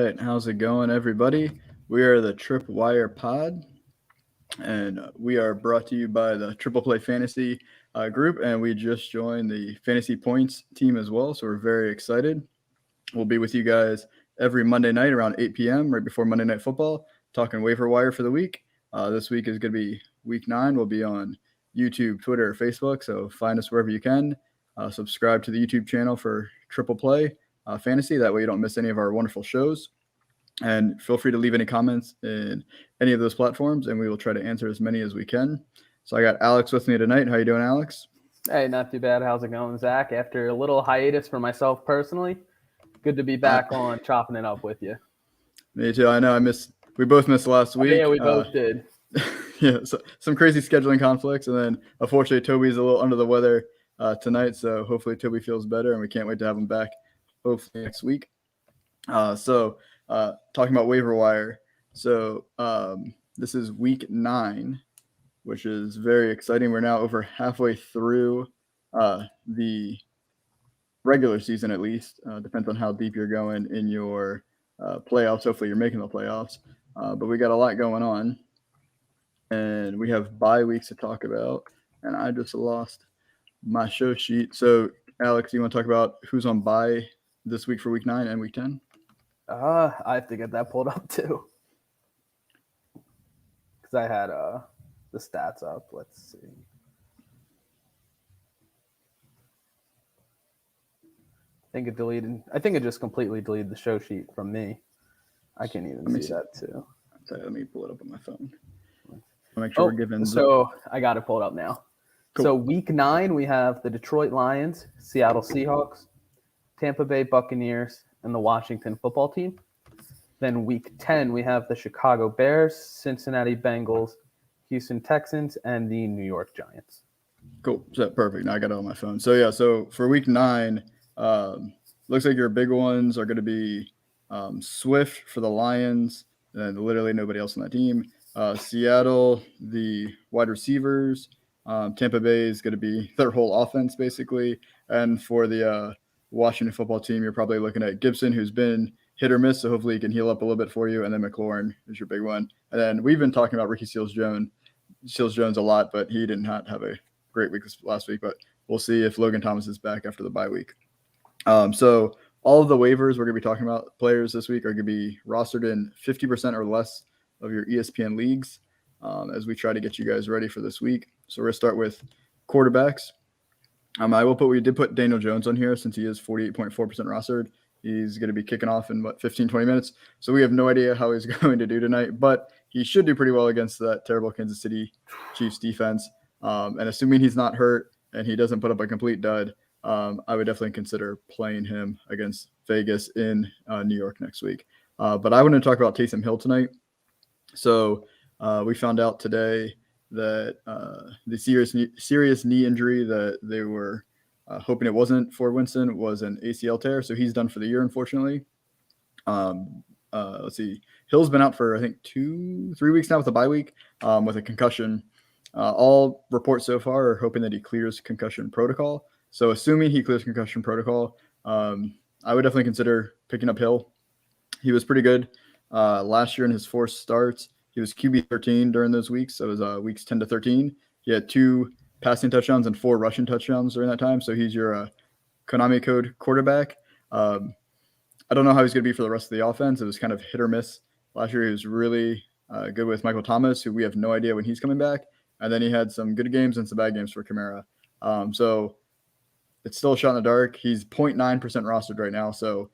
right, how's it going, everybody? We are the Tripwire Pod, and we are brought to you by the Triple Play Fantasy group, and we just joined the Fantasy Points team as well, so we're very excited. We'll be with you guys every Monday night around 8 p.m., right before Monday Night Football, talking waiver wire for the week. This week is going to be Week 9. We'll be on YouTube, Twitter, Facebook, so find us wherever you can. Subscribe to the YouTube channel for Triple Play Fantasy. That way you don't miss any of our wonderful shows. And feel free to leave any comments in any of those platforms, and we will try to answer as many as we can. So I got Alex with me tonight. How you doing, Alex? Hey, not too bad. How's it going, Zach? After a little hiatus for myself personally, good to be back on chopping it up with you. Me too. I know we both missed last week. Yeah, we both did. Yeah, so some crazy scheduling conflicts, and then unfortunately Toby's a little under the weather tonight, so hopefully Toby feels better, and we can't wait to have him back hopefully next week. Talking about waiver wire. So this is week 9, which is very exciting. We're now over halfway through the regular season, at least. Depends on how deep you're going in your playoffs. Hopefully you're making the playoffs. But we got a lot going on. And we have bye weeks to talk about. And I just lost my show sheet. So, Alex, you want to talk about who's on bye this week for week 9 and week 10? I have to get that pulled up too, because I had the stats up. Let's see. I think it just completely deleted the show sheet from me. I can't even see that too. Let me pull it up on my phone. Make sure we're giving. So I got it pulled up now. Cool. So week 9 we have the Detroit Lions, Seattle Seahawks, Tampa Bay Buccaneers, and the Washington Football Team. Then week 10, we have the Chicago Bears, Cincinnati Bengals, Houston Texans, and the New York Giants. Cool. So perfect. Now I got it on my phone. So for week 9, looks like your big ones are going to be Swift for the Lions, and literally nobody else on that team. Seattle, the wide receivers. Tampa Bay is going to be their whole offense, basically. And for the Washington Football Team, you're probably looking at Gibson, who's been hit or miss, so hopefully he can heal up a little bit for you. And then McLaurin is your big one. And then we've been talking about Ricky Seals-Jones a lot, but he did not have a great week last week. But we'll see if Logan Thomas is back after the bye week. So all of the waivers we're going to be talking about players this week are going to be rostered in 50% or less of your ESPN leagues as we try to get you guys ready for this week. So we're going to start with quarterbacks. We did put Daniel Jones on here since he is 48.4% rostered. He's going to be kicking off in 15, 20 minutes. So we have no idea how he's going to do tonight, but he should do pretty well against that terrible Kansas City Chiefs defense. And assuming he's not hurt and he doesn't put up a complete dud, I would definitely consider playing him against Vegas in New York next week. But I want to talk about Taysom Hill tonight. So we found out today that the serious knee injury that they were hoping it wasn't for Winston was an ACL tear. So he's done for the year, unfortunately. Let's see. Hill's been out for, I think, 2-3 weeks now with a bye week with a concussion. All reports so far are hoping that he clears concussion protocol. So assuming he clears concussion protocol, I would definitely consider picking up Hill. He was pretty good last year in his 4 starts. He was QB 13 during those weeks. So it was weeks 10 to 13. He had 2 passing touchdowns and 4 rushing touchdowns during that time. So he's your Konami code quarterback. I don't know how he's going to be for the rest of the offense. It was kind of hit or miss. Last year he was really good with Michael Thomas, who we have no idea when he's coming back. And then he had some good games and some bad games for Kamara. So it's still a shot in the dark. He's 0.9% rostered right now. So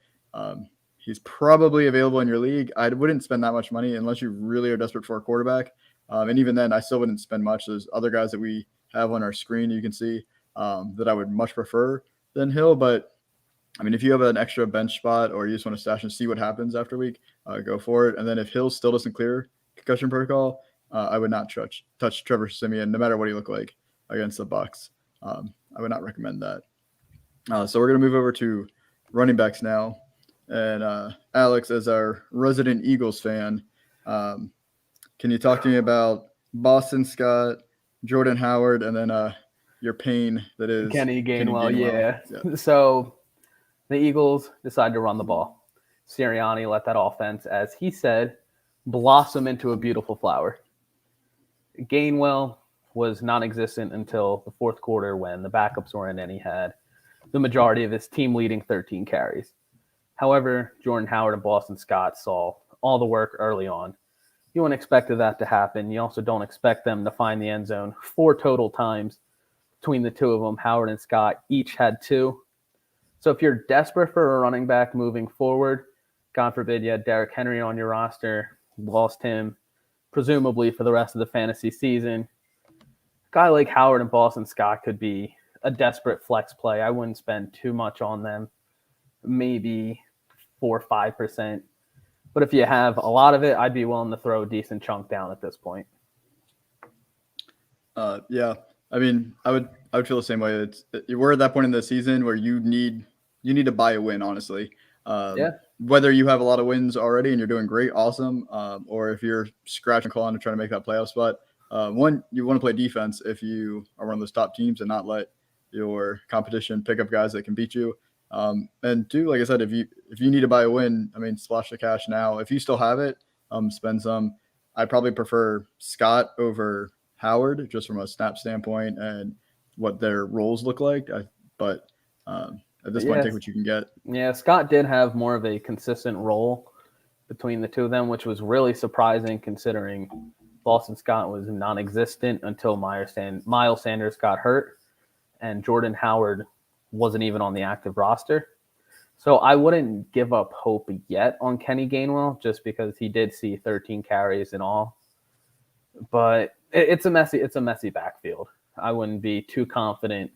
he's probably available in your league. I wouldn't spend that much money unless you really are desperate for a quarterback. And even then, I still wouldn't spend much. There's other guys that we have on our screen you can see that I would much prefer than Hill. But, I mean, if you have an extra bench spot or you just want to stash and see what happens after a week, go for it. And then if Hill still doesn't clear concussion protocol, I would not touch Trevor Siemian, no matter what he looked like against the Bucs. I would not recommend that. So we're going to move over to running backs now. And Alex, as our resident Eagles fan, can you talk to me about Boston Scott, Jordan Howard, and then your pain that is Kenny Gainwell? Yeah. So the Eagles decide to run the ball. Sirianni let that offense, as he said, blossom into a beautiful flower. Gainwell was non-existent until the fourth quarter when the backups were in, and he had the majority of his team-leading 13 carries. However, Jordan Howard and Boston Scott saw all the work early on. You wouldn't expect that to happen. You also don't expect them to find the end zone 4 total times between the two of them. Howard and Scott each had 2. So if you're desperate for a running back moving forward, God forbid you had Derrick Henry on your roster, lost him presumably for the rest of the fantasy season, a guy like Howard and Boston Scott could be a desperate flex play. I wouldn't spend too much on them, maybe 4 or 5%. But if you have a lot of it, I'd be willing to throw a decent chunk down at this point. Yeah, I mean, I would feel the same way. We're at that point in the season where you need to buy a win, honestly. Whether you have a lot of wins already and you're doing great, awesome, or if you're scratching and clawing to try to make that playoff spot. One, you want to play defense if you are one of those top teams and not let your competition pick up guys that can beat you. And 2, like I said, if you need to buy a win, I mean, splash the cash now. If you still have it, spend some. I'd probably prefer Scott over Howard just from a snap standpoint and what their roles look like. But at this point, take what you can get. Yeah, Scott did have more of a consistent role between the two of them, which was really surprising considering Boston Scott was non-existent until Miles Sanders got hurt, and Jordan Howard wasn't even on the active roster. So I wouldn't give up hope yet on Kenny Gainwell just because he did see 13 carries in all. But it's a messy backfield. I wouldn't be too confident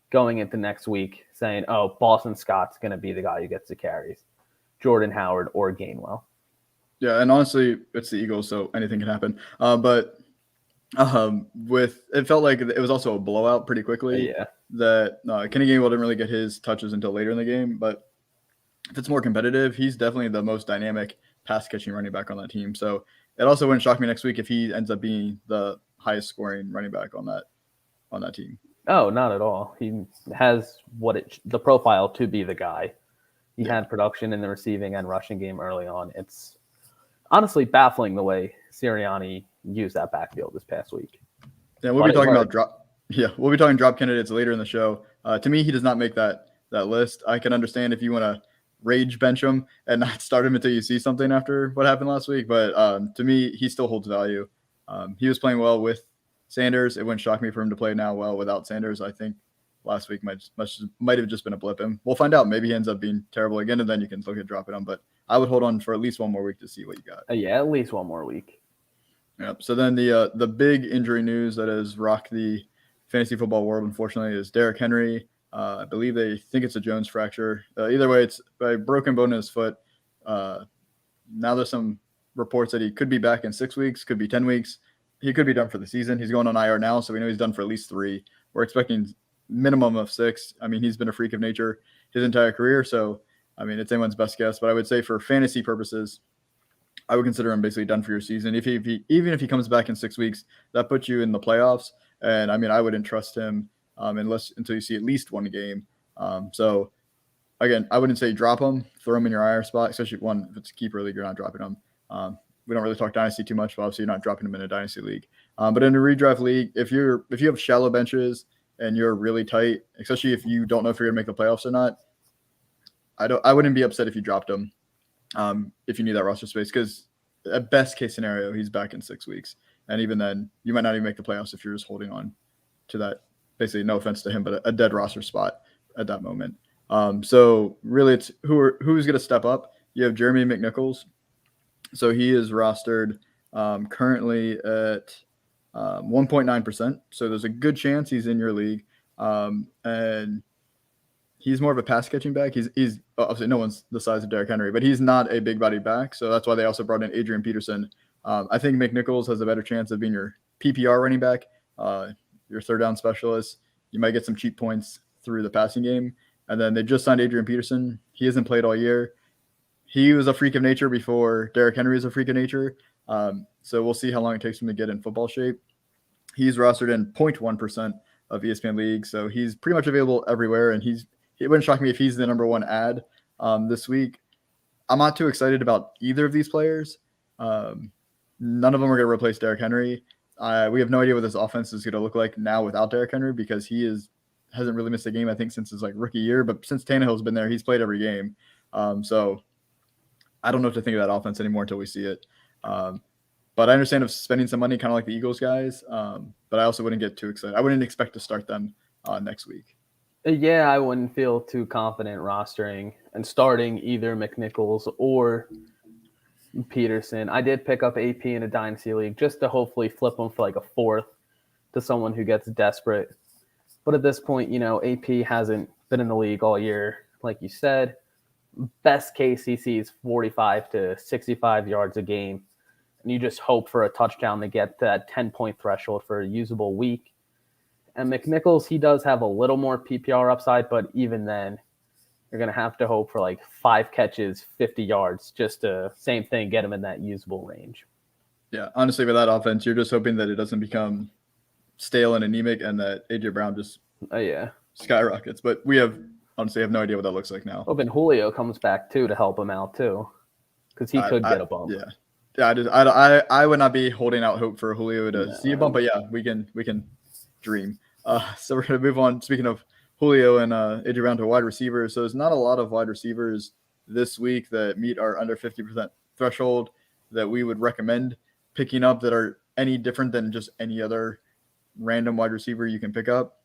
going into next week saying, oh, Boston Scott's going to be the guy who gets the carries, Jordan Howard or Gainwell. Yeah, and honestly, it's the Eagles, so anything can happen. But it felt like it was also a blowout pretty quickly. Yeah. That Kenny Gainwell didn't really get his touches until later in the game. But if it's more competitive, he's definitely the most dynamic pass-catching running back on that team. So it also wouldn't shock me next week if he ends up being the highest scoring running back on that team. Oh, not at all. He has the profile to be the guy. He had production in the receiving and rushing game early on. It's honestly baffling the way Sirianni used that backfield this past week. Yeah, we'll be talking about drop candidates later in the show. To me, he does not make that list. I can understand if you want to rage bench him and not start him until you see something after what happened last week. But to me, he still holds value. He was playing well with Sanders. It wouldn't shock me for him to play now well without Sanders. I think last week might have just been a blip. And we'll find out. Maybe he ends up being terrible again, and then you can look at dropping him. But I would hold on for at least one more week to see what you got. Yeah, at least one more week. Yep. So then the big injury news that has rocked the fantasy football world, unfortunately, is Derrick Henry. I believe they think it's a Jones fracture. Either way, it's a broken bone in his foot. Now there's some reports that he could be back in 6 weeks, could be 10 weeks. He could be done for the season. He's going on IR now, so we know he's done for at least 3. We're expecting minimum of 6. I mean, he's been a freak of nature his entire career, so I mean, it's anyone's best guess. But I would say for fantasy purposes, I would consider him basically done for your season. Even if he comes back in 6 weeks, that puts you in the playoffs. And I mean, I wouldn't trust him until you see at least one game. So again, I wouldn't say drop him, throw him in your IR spot, especially if it's a keeper league, you're not dropping him. We don't really talk dynasty too much, but obviously you're not dropping him in a dynasty league. But in a redraft league, if you have shallow benches and you're really tight, especially if you don't know if you're gonna make the playoffs or not, I wouldn't be upset if you dropped him. If you need that roster space, because at best case scenario, he's back in 6 weeks. And even then, you might not even make the playoffs if you're just holding on to that, basically, no offense to him, but a dead roster spot at that moment. So really, it's who's going to step up. You have Jeremy McNichols. So he is rostered currently at 1.9%. So there's a good chance he's in your league. And he's more of a pass catching back. He's obviously no one's the size of Derrick Henry, but he's not a big body back. So that's why they also brought in Adrian Peterson. I think McNichols has a better chance of being your PPR running back, your third down specialist. You might get some cheap points through the passing game. And then they just signed Adrian Peterson. He hasn't played all year. He was a freak of nature before Derrick Henry was a freak of nature. So we'll see how long it takes him to get in football shape. He's rostered in 0.1% of ESPN leagues. So he's pretty much available everywhere. And it wouldn't shock me if he's the number one ad this week. I'm not too excited about either of these players. None of them are going to replace Derrick Henry. We have no idea what this offense is going to look like now without Derrick Henry because he hasn't really missed a game, I think, since his rookie year. But since Tannehill's been there, he's played every game. So I don't know what to think of that offense anymore until we see it. But I understand of spending some money, kind of like the Eagles guys. But I also wouldn't get too excited. I wouldn't expect to start them next week. Yeah, I wouldn't feel too confident rostering and starting either McNichols or Peterson. I did pick up AP in a dynasty league just to hopefully flip him for a fourth to someone who gets desperate. But at this point, AP hasn't been in the league all year, like you said. Best case, he sees 45 to 65 yards a game. And you just hope for a touchdown to get that 10-point threshold for a usable week. And McNichols, he does have a little more PPR upside, but even then, you're going to have to hope for 5 catches, 50 yards, just to, same thing, get him in that usable range. Yeah, honestly, with that offense, you're just hoping that it doesn't become stale and anemic and that A.J. Brown just skyrockets. But we honestly have no idea what that looks like now. Hoping Julio comes back, too, to help him out, too, because he could get a bump. Yeah, I would not be holding out hope for Julio to see a bump, but yeah, we can dream. So we're going to move on. Speaking of Julio and A.J. Brown to wide receivers. So there's not a lot of wide receivers this week that meet our under 50% threshold that we would recommend picking up that are any different than just any other random wide receiver you can pick up.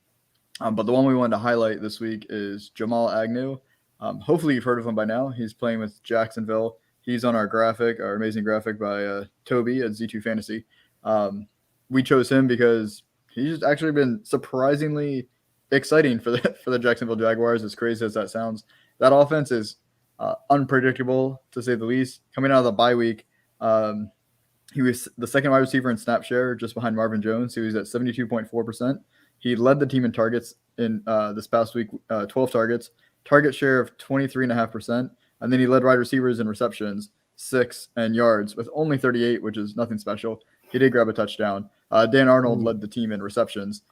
But the one we wanted to highlight this week is Jamal Agnew. Hopefully you've heard of him by now. He's playing with Jacksonville. He's on our amazing graphic by Toby at Z2 Fantasy. We chose him because he's actually been surprisingly exciting for the Jacksonville Jaguars, as crazy as that sounds. That offense is unpredictable, to say the least. Coming out of the bye week, he was the second wide receiver in snap share, just behind Marvin Jones. He was at 72.4%. He led the team in targets in this past week, 12 targets, target share of 23.5%. And then he led wide receivers in receptions, 6, and yards with only 38, which is nothing special. He did grab a touchdown. Dan Arnold led the team in receptions.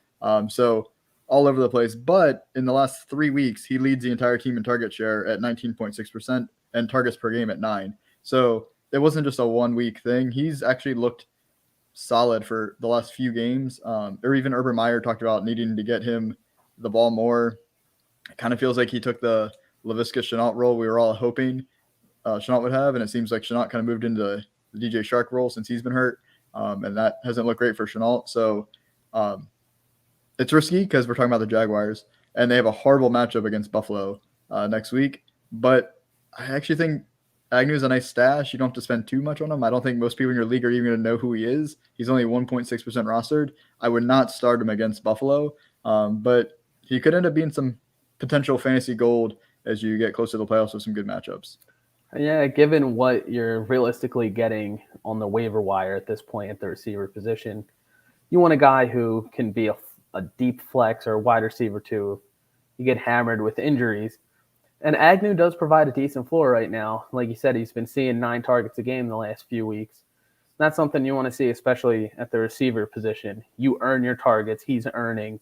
So all over the place. But in the last 3 weeks, he leads the entire team in target share at 19.6% and targets per game at 9. So it wasn't just a 1 week thing. He's actually looked solid for the last few games. Or even Urban Meyer talked about needing to get him the ball more. It kind of feels like he took the Laviska Shenault role we were all hoping Shenault would have, and it seems like Shenault kind of moved into the DJ Shark role since he's been hurt, and that hasn't looked great for Shenault. So it's risky because we're talking about the Jaguars, and they have a horrible matchup against Buffalo next week. But I actually think Agnew's a nice stash. You don't have to spend too much on him. I don't think most people in your league are even going to know who he is. He's only 1.6% rostered. I would not start him against Buffalo, but he could end up being some potential fantasy gold as you get closer to the playoffs with some good matchups. Yeah, given what you're realistically getting on the waiver wire at this point at the receiver position, you want a guy who can be a deep flex or a wide receiver too. You get hammered with injuries. And Agnew does provide a decent floor right now. Like you said, he's been seeing 9 targets a game the last few weeks. That's something you want to see, especially at the receiver position. You earn your targets. He's earning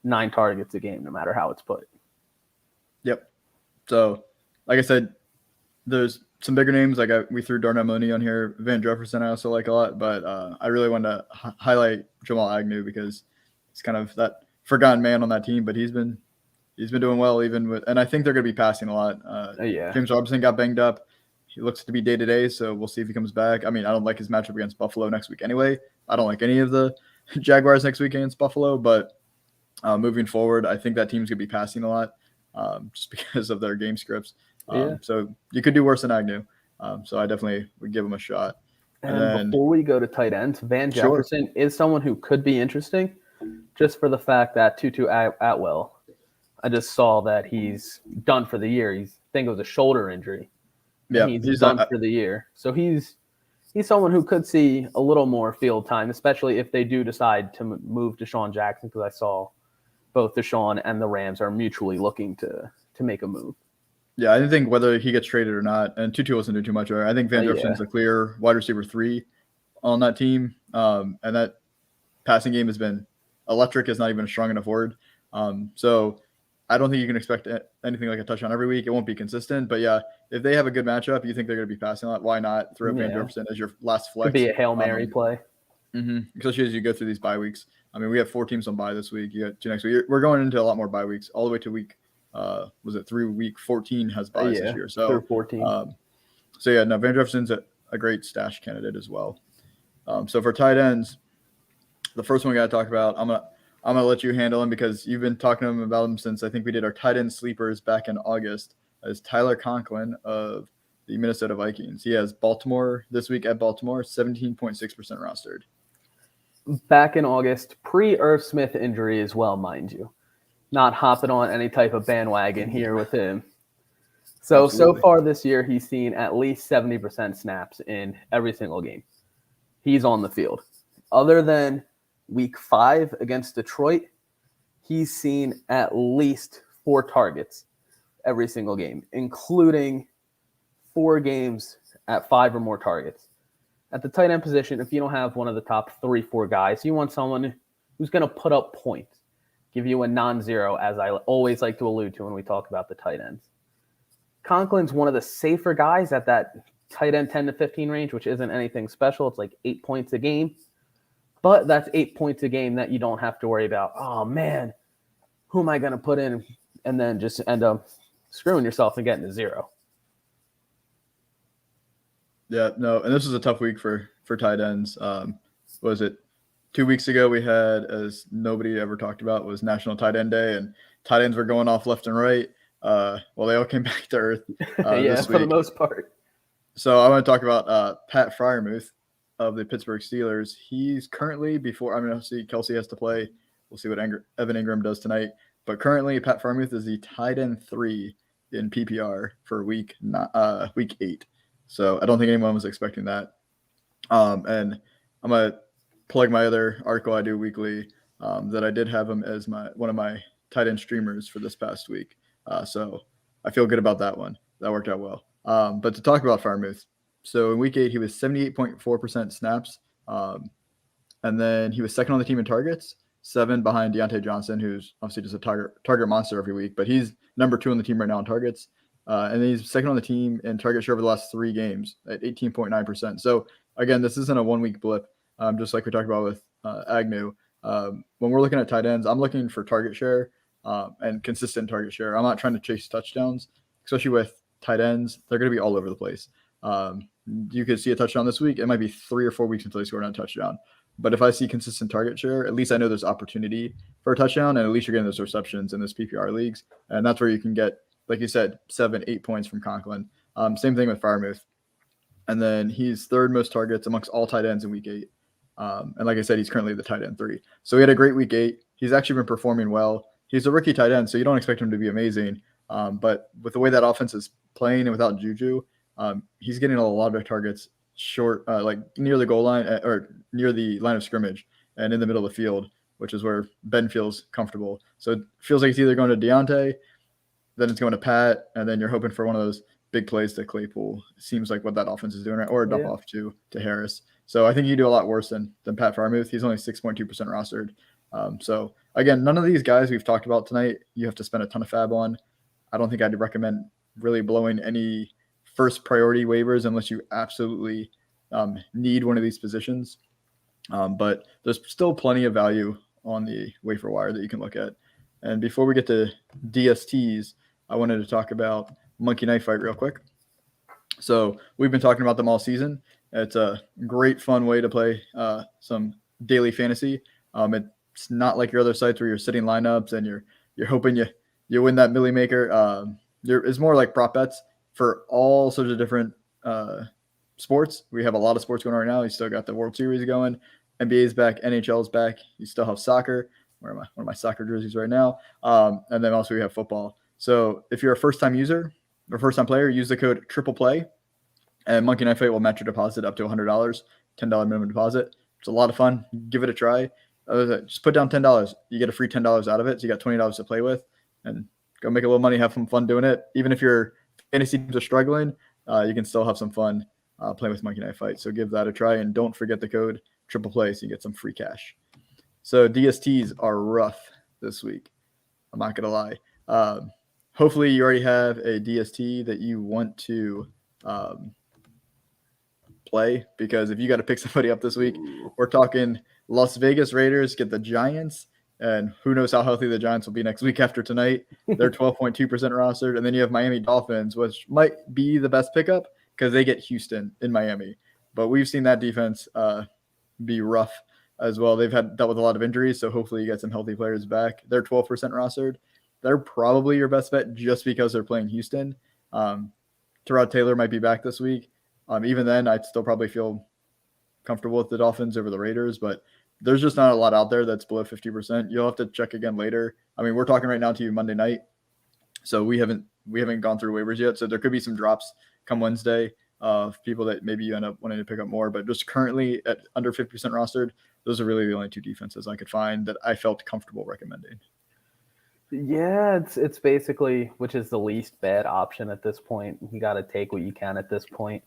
9 targets a game, no matter how it's put. Yep. So, like I said, there's some bigger names. We threw Darnell Mooney on here. Van Jefferson I also like a lot, but I really wanted to highlight Jamal Agnew because he's kind of that forgotten man on that team, but he's been doing well even with, and I think they're going to be passing a lot. James Robinson got banged up. He looks to be day-to-day, so we'll see if he comes back. I mean, I don't like his matchup against Buffalo next week anyway. I don't like any of the Jaguars next week against Buffalo, but moving forward, I think that team's going to be passing a lot just because of their game scripts. So you could do worse than Agnew. So I definitely would give him a shot. And then, before we go to tight ends, Van Jefferson is someone who could be interesting just for the fact that Tutu Atwell, I just saw that he's done for the year. I think it was a shoulder injury. Yeah, he's done for the year. So he's someone who could see a little more field time, especially if they do decide to move Deshaun Jackson, because I saw both Deshaun and the Rams are mutually looking to make a move. Yeah, I think whether he gets traded or not, and Tutu wasn't doing too much. I think Van Jefferson's a clear wide receiver 3 on that team, and that passing game has been electric. Is not even a strong enough word. So I don't think you can expect anything like a touchdown every week. It won't be consistent, but yeah, if they have a good matchup, you think they're going to be passing a lot. Why not throw Van Jefferson as your last flex? Could be a Hail Mary play. Especially as you go through these bye weeks. I mean, we have 4 teams on bye this week. You got 2 next week. We're going into a lot more bye weeks, all the way to week. Through week 14 has buys this year. So through 14. Van Jefferson's a great stash candidate as well. So for tight ends, the first one we got to talk about, I'm gonna let you handle him because you've been talking to him about him since I think we did our tight end sleepers back in August. As Tyler Conklin of the Minnesota Vikings. He has Baltimore this week at Baltimore, 17.6% rostered. Back in August, pre-Irv Smith injury as well, mind you. Not hopping on any type of bandwagon here with him. So far this year, he's seen at least 70% snaps in every single game. He's on the field. Other than week 5 against Detroit, he's seen at least 4 targets every single game, including 4 games at 5 or more targets. At the tight end position, if you don't have one of the top 3-4 guys, you want someone who's going to put up points, give you a non-zero, as I always like to allude to when we talk about the tight ends. Conklin's one of the safer guys at that tight end 10 to 15 range, which isn't anything special. It's like 8 points a game. But that's 8 points a game that you don't have to worry about, oh, man, who am I going to put in? And then just end up screwing yourself and getting to 0. Yeah, no, and this was a tough week for tight ends. Was it 2 weeks ago we had, as nobody ever talked about, was National Tight End Day, and tight ends were going off left and right. They all came back to earth this for week. The most part. So I want to talk about Pat Freiermuth of the Pittsburgh Steelers. He's currently obviously Kelsey has to play. We'll see what Evan Ingram does tonight. But currently, Pat Freiermuth is the tight end 3 in PPR for week 8. So I don't think anyone was expecting that. And I'm going to plug my other article I do weekly that I did have him as one of my tight end streamers for this past week. So I feel good about that one. That worked out well. But to talk about Freiermuth, so in week 8, he was 78.4% snaps. And then he was second on the team in targets, 7 behind Deontay Johnson, who's obviously just a target monster every week. But he's number 2 on the team right now in targets. And then he's second on the team in target share over the last 3 games at 18.9%. So, again, this isn't a 1-week blip, just like we talked about with Agnew. When we're looking at tight ends, I'm looking for target share and consistent target share. I'm not trying to chase touchdowns, especially with tight ends. They're going to be all over the place. You could see a touchdown this week. It might be 3 or 4 weeks until they score on a touchdown. But if I see consistent target share, at least I know there's opportunity for a touchdown, and at least you're getting those receptions in this PPR leagues. And that's where you can get, like you said, 7-8 points from Conklin. Same thing with Freiermuth. And then he's 3rd most targets amongst all tight ends in week 8. And like I said, he's currently the tight end 3. So he had a great week 8. He's actually been performing well. He's a rookie tight end, so you don't expect him to be amazing. But with the way that offense is playing and without Juju, he's getting a lot of targets short, like near the goal line or near the line of scrimmage and in the middle of the field, which is where Ben feels comfortable. So it feels like it's either going to Deontay, then it's going to Pat, and then you're hoping for one of those big plays to Claypool. It seems like what that offense is doing, right? Or a dump off to Harris. So I think you do a lot worse than Pat Freiermuth. He's only 6.2% rostered. So again, none of these guys we've talked about tonight, you have to spend a ton of fab on. I don't think I'd recommend really blowing any first priority waivers unless you absolutely need one of these positions. But there's still plenty of value on the waiver wire that you can look at. And before we get to DSTs, I wanted to talk about Monkey Knife Fight real quick. So we've been talking about them all season. It's a great, fun way to play some daily fantasy. It's not like your other sites where you're sitting lineups and you're hoping you win that milli maker. It's more like prop bets for all sorts of different sports. We have a lot of sports going on right now. You still got the World Series going. NBA's back. NHL's back. You still have soccer. Wearing one of my soccer jerseys right now. And then also we have football. So if you're a first-time user or first-time player, use the code TRIPLEPLAY, and Monkey Knife Fight will match your deposit up to $100, $10 minimum deposit. It's a lot of fun. Give it a try. Just put down $10. You get a free $10 out of it, so you got $20 to play with, and go make a little money, have some fun doing it. Even if your fantasy teams are struggling, you can still have some fun playing with Monkey Knife Fight. So give that a try, and don't forget the code TRIPLEPLAY so you get some free cash. So DSTs are rough this week. I'm not going to lie. Hopefully you already have a DST that you want to play, because if you got to pick somebody up this week, we're talking Las Vegas Raiders get the Giants, and who knows how healthy the Giants will be next week after tonight. They're 12.2% rostered, and then you have Miami Dolphins, which might be the best pickup because they get Houston in Miami. But we've seen that defense be rough as well. They've dealt with a lot of injuries, so hopefully you get some healthy players back. They're 12% rostered. They're probably your best bet just because they're playing Houston. Tyrod Taylor might be back this week. Even then, I'd still probably feel comfortable with the Dolphins over the Raiders, but there's just not a lot out there that's below 50%. You'll have to check again later. I mean, we're talking right now to you Monday night, so we haven't gone through waivers yet. So there could be some drops come Wednesday of people that maybe you end up wanting to pick up more. But just currently at under 50% rostered, those are really the only two defenses I could find that I felt comfortable recommending. Yeah, it's basically which is the least bad option at this point. You got to take what you can at this point.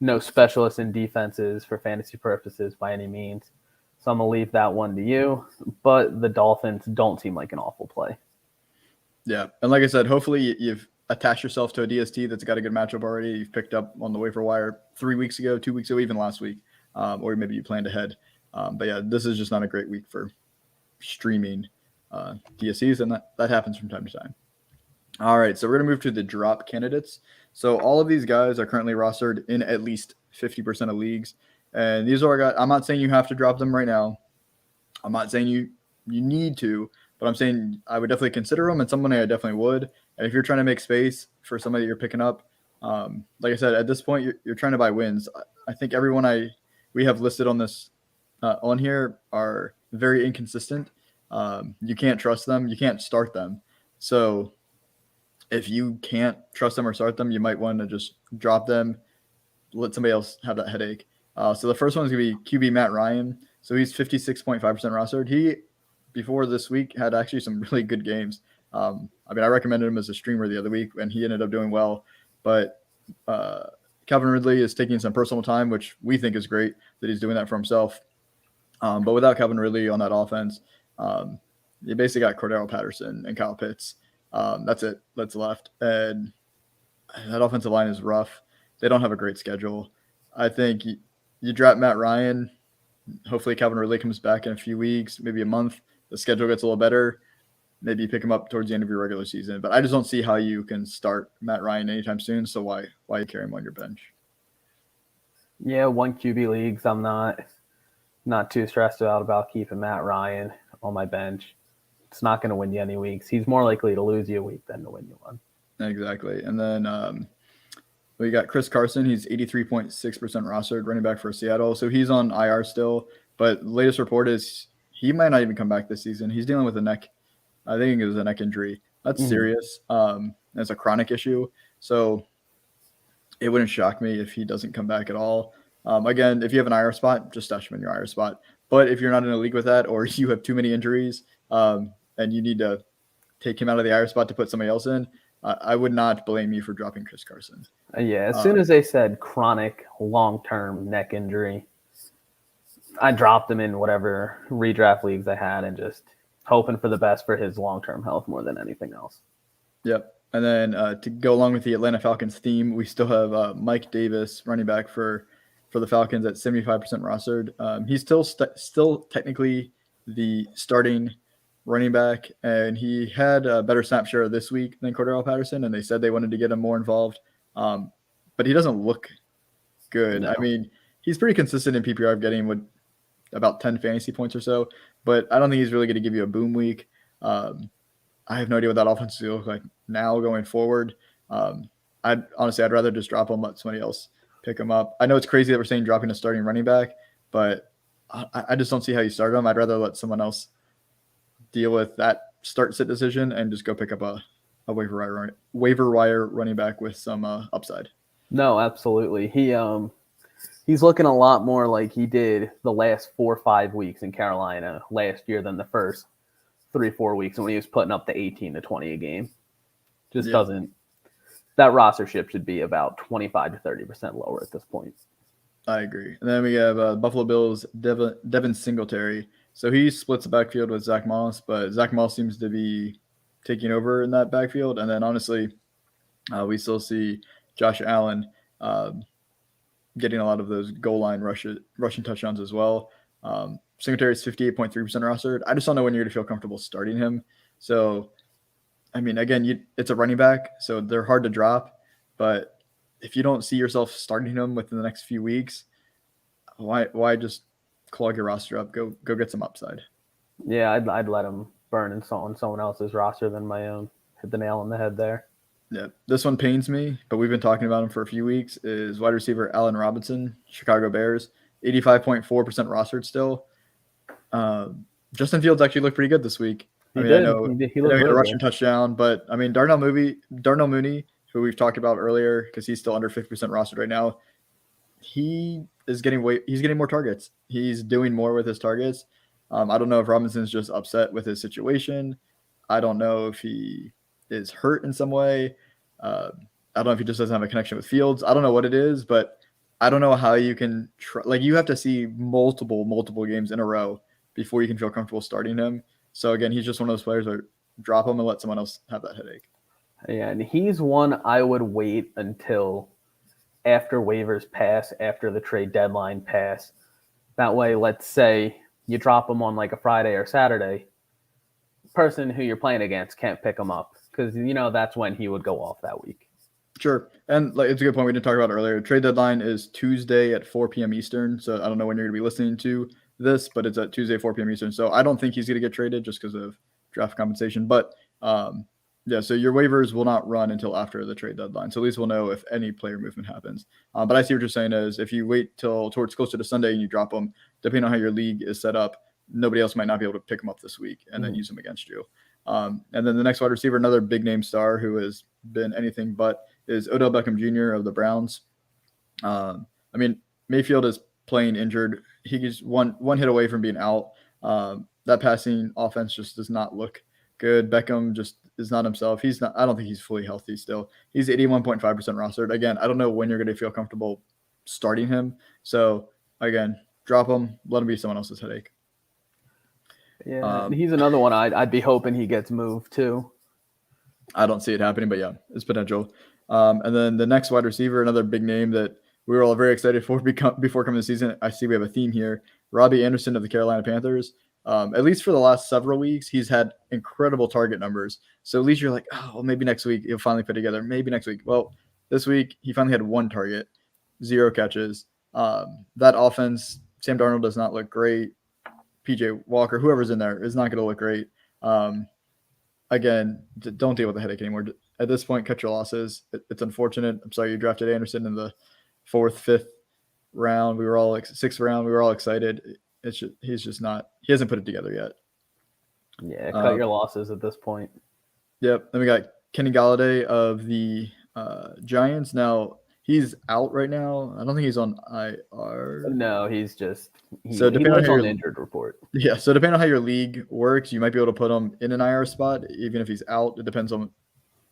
No specialists in defenses for fantasy purposes by any means. So I'm going to leave that one to you. But the Dolphins don't seem like an awful play. Yeah. And like I said, hopefully you've attached yourself to a DST that's got a good matchup already. You've picked up on the waiver wire 3 weeks ago, 2 weeks ago, even last week. Or maybe you planned ahead. But yeah, this is just not a great week for streaming DSCs, and that happens from time to time. All right, so we're going to move to the drop candidates. So all of these guys are currently rostered in at least 50% of leagues. And these are guys. I'm not saying you have to drop them right now. I'm not saying you need to, but I'm saying I would definitely consider them, and somebody I definitely would. And if you're trying to make space for somebody you're picking up, like I said, at this point, you're trying to buy wins. I think everyone we have listed on this on here are very inconsistent. You can't trust them. You can't start them. So if you can't trust them or start them, you might want to just drop them, let somebody else have that headache. So the first one is going to be QB Matt Ryan. So he's 56.5% rostered. He, before this week, had actually some really good games. I recommended him as a streamer the other week, and he ended up doing well. But Calvin Ridley is taking some personal time, which we think is great that he's doing that for himself. But without Calvin Ridley on that offense, you basically got Cordero Patterson and Kyle Pitts. That's it. That's left. And that offensive line is rough. They don't have a great schedule. I think you drop Matt Ryan. Hopefully Calvin Ridley comes back in a few weeks, maybe a month. The schedule gets a little better. Maybe you pick him up towards the end of your regular season. But I just don't see how you can start Matt Ryan anytime soon. So why you carry him on your bench? Yeah, 1 QB leagues. I'm not too stressed about keeping Matt Ryan on my bench. It's not going to win you any weeks. He's more likely to lose you a week than to win you one. Exactly. And then we got Chris Carson. He's 83.6% rostered, running back for Seattle. So he's on IR still. But the latest report is he might not even come back this season. He's dealing with a neck. I think it was a neck injury. That's serious. It's a chronic issue. So it wouldn't shock me if he doesn't come back at all. Again, if you have an IR spot, just stash him in your IR spot. But if you're not in a league with that, or you have too many injuries and you need to take him out of the IR spot to put somebody else in, I would not blame you for dropping Chris Carson. Yeah, as soon as they said chronic, long-term neck injury, I dropped him in whatever redraft leagues I had and just hoping for the best for his long-term health more than anything else. Yep. And then to go along with the Atlanta Falcons theme, we still have Mike Davis, running back for the Falcons at 75% rostered. He's still technically the starting running back, and he had a better snap share this week than Cordero Patterson, and they said they wanted to get him more involved. But he doesn't look good. No. I mean, he's pretty consistent in PPR of getting about 10 fantasy points or so, but I don't think he's really going to give you a boom week. I have no idea what that offense is going to look like now going forward. I'd rather just drop him, let somebody else pick him up. I know it's crazy that we're saying dropping a starting running back, but I just don't see how you start him. I'd rather let someone else deal with that start-sit decision and just go pick up a waiver wire running back with some upside. No, absolutely. He's looking a lot more like he did the last 4 or 5 weeks in Carolina last year than the first 3-4 weeks when he was putting up the 18 to 20 a game. Doesn't – that rostership should be about 25 to 30% lower at this point. I agree. And then we have Buffalo Bills' Devin Singletary. So he splits the backfield with Zach Moss, but Zach Moss seems to be taking over in that backfield. And then honestly, we still see Josh Allen getting a lot of those goal line rushing touchdowns as well. Singletary is 58.3% rostered. I just don't know when you're going to feel comfortable starting him. So, I mean, again, it's a running back, so they're hard to drop. But if you don't see yourself starting him within the next few weeks, why just clog your roster up? Go get some upside. Yeah, I'd let him burn on someone else's roster than my own. Hit the nail on the head there. Yeah, this one pains me, but we've been talking about him for a few weeks. Is wide receiver Allen Robinson, Chicago Bears, 85.4% rostered still. Justin Fields actually looked pretty good this week. He did. I know he had a rushing touchdown, but I mean Darnell Mooney, who we've talked about earlier, because he's still under 50% rostered right now. He's getting more targets. He's doing more with his targets. I don't know if Robinson's just upset with his situation. I don't know if he is hurt in some way. I don't know if he just doesn't have a connection with Fields. I don't know what it is, but I don't know how you can you have to see multiple games in a row before you can feel comfortable starting him. So again, he's just one of those players where drop him and let someone else have that headache. Yeah, and he's one I would wait until after waivers pass, after the trade deadline pass. That way, let's say you drop him on like a Friday or Saturday, the person who you're playing against can't pick him up because that's when he would go off that week. Sure. And it's a good point we didn't talk about earlier. Trade deadline is Tuesday at 4 p.m. Eastern. So I don't know when you're going to be listening to this, but it's at Tuesday, 4 p.m. Eastern. So I don't think he's going to get traded just because of draft compensation. But yeah, so your waivers will not run until after the trade deadline. So at least we'll know if any player movement happens. But I see what you're saying is if you wait till towards closer to Sunday and you drop them, depending on how your league is set up, nobody else might not be able to pick them up this week and then use them against you. And then the next wide receiver, another big name star who has been anything but, is Odell Beckham Jr. of the Browns. I mean, Mayfield is playing injured. He's one hit away from being out. That passing offense just does not look good. Beckham just is not himself. I don't think he's fully healthy still. He's 81.5% rostered. Again, I don't know when you're going to feel comfortable starting him. So again, drop him, let him be someone else's headache. Yeah, he's another one I'd be hoping he gets moved too. I don't see it happening, but yeah, it's potential. And then the next wide receiver, another big name that we were all very excited for before coming to the season. I see we have a theme here. Robby Anderson of the Carolina Panthers. At least for the last several weeks, he's had incredible target numbers. So at least you're like, oh, well, maybe next week he'll finally put together. Maybe next week. Well, this week he finally had 1 target, 0 catches. That offense, Sam Darnold does not look great. PJ Walker, whoever's in there, is not going to look great. Again, don't deal with the headache anymore. At this point, cut your losses. It's unfortunate. I'm sorry you drafted Anderson in the 4th, 5th round. We were all 6th round. We were all excited. He's just not. He hasn't put it together yet. Yeah, cut your losses at this point. Yep. Then we got Kenny Galladay of the Giants. Now he's out right now. I don't think he's on IR. No, he's just on the injured report. Yeah. So depending on how your league works, you might be able to put him in an IR spot, even if he's out. It depends on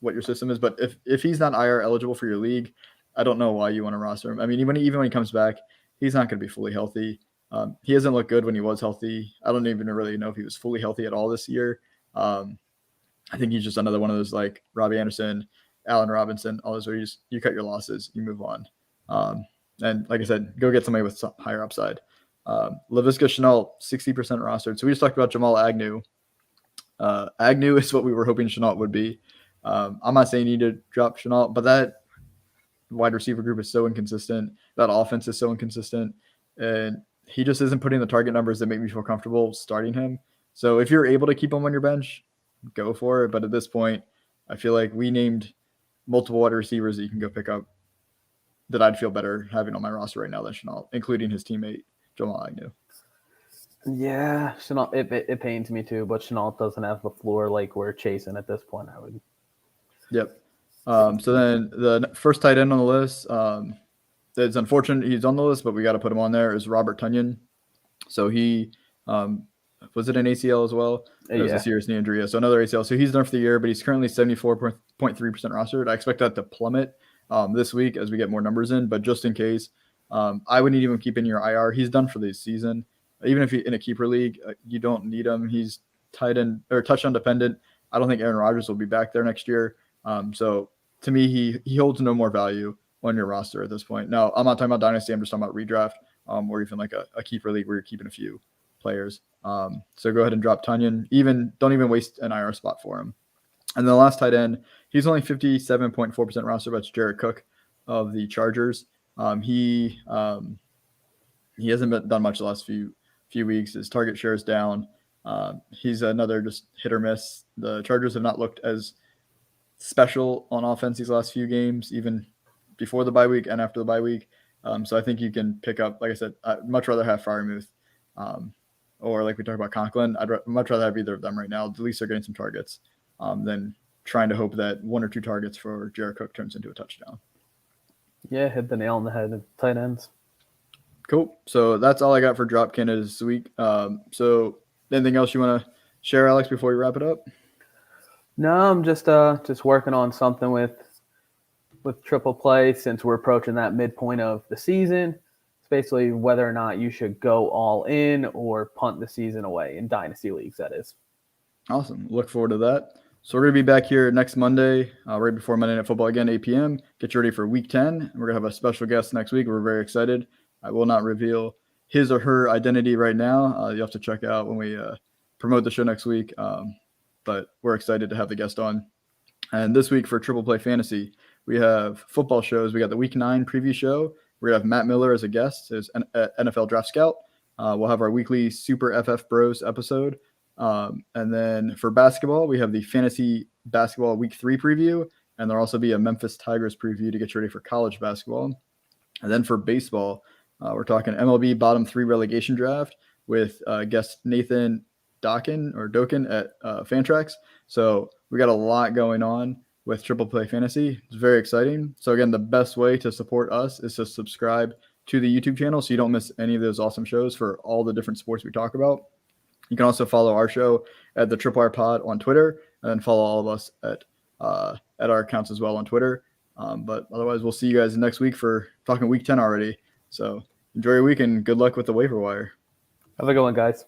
what your system is. But if he's not IR eligible for your league, I don't know why you want to roster him. I mean, even when he comes back, he's not going to be fully healthy. He hasn't looked good when he was healthy. I don't even really know if he was fully healthy at all this year. I think he's just another one of those like Robby Anderson, Allen Robinson, all those where you cut your losses, you move on. And like I said, go get somebody with some higher upside. Laviska Shenault, 60% rostered. So we just talked about Jamal Agnew. Agnew is what we were hoping Shenault would be. I'm not saying you need to drop Shenault, but that wide receiver group is so inconsistent. That offense is so inconsistent. And he just isn't putting the target numbers that make me feel comfortable starting him. So if you're able to keep him on your bench, go for it. But at this point, I feel like we named multiple wide receivers that you can go pick up that I'd feel better having on my roster right now than Shenault, including his teammate, Jamal Agnew. Yeah, Shenault, it pains me too, but Shenault doesn't have the floor like we're chasing at this point, I would. Yep. So then the first tight end on the list, it's unfortunate he's on the list, but we got to put him on there, is Robert Tonyan. So he was it an ACL as well? It was a serious knee injury. So another ACL. So he's done for the year, but he's currently 74.3% rostered. I expect that to plummet this week as we get more numbers in, but just in case, I wouldn't even keep in your IR. He's done for the season. Even if in a keeper league, you don't need him. He's tight end or touchdown dependent. I don't think Aaron Rodgers will be back there next year. So to me, he holds no more value on your roster at this point. Now, I'm not talking about dynasty. I'm just talking about redraft, or even like a keeper league where you're keeping a few players. So go ahead and drop Tonyan. Don't even waste an IR spot for him. And then the last tight end, he's only 57.4% roster, but it's Jared Cook of the Chargers. He hasn't done much the last few weeks. His target share is down. He's another just hit or miss. The Chargers have not looked as special on offense these last few games, even before the bye week and after the bye week. So I think you can pick up, like I said, I'd much rather have Freiermuth or like we talked about Conklin. I'd much rather have either of them right now. At least they're getting some targets than trying to hope that 1 or 2 targets for Jared Cook turns into a touchdown. Yeah, hit the nail on the head at tight ends. Cool. So that's all I got for drop candidates this week. So anything else you want to share, Alex, before we wrap it up? No, I'm just working on something with triple play since we're approaching that midpoint of the season. It's basically whether or not you should go all in or punt the season away in dynasty leagues, that is. Awesome. Look forward to that. So we're going to be back here next Monday, right before Monday Night Football again, 8 p.m. Get you ready for Week 10. We're going to have a special guest next week. We're very excited. I will not reveal his or her identity right now. You'll have to check out when we promote the show next week. But we're excited to have the guest on. And this week for Triple Play Fantasy, we have football shows. We got the Week 9 preview show. We're going to have Matt Miller as a guest, as an NFL Draft Scout. We'll have our weekly Super FF Bros episode. And then for basketball, we have the Fantasy Basketball Week 3 preview. And there'll also be a Memphis Tigers preview to get you ready for college basketball. And then for baseball, we're talking MLB bottom 3 relegation draft with guest Nathan Dokken at Fantrax. So we got a lot going on with Triple Play Fantasy. It's very exciting. So again, the best way to support us is to subscribe to the YouTube channel so you don't miss any of those awesome shows for all the different sports we talk about. You can also follow our show at the Triple R Pod on Twitter, and then follow all of us at our accounts as well on Twitter. But otherwise, we'll see you guys next week for talking Week 10 already. So enjoy your week and good luck with the waiver wire. Have a good one, guys.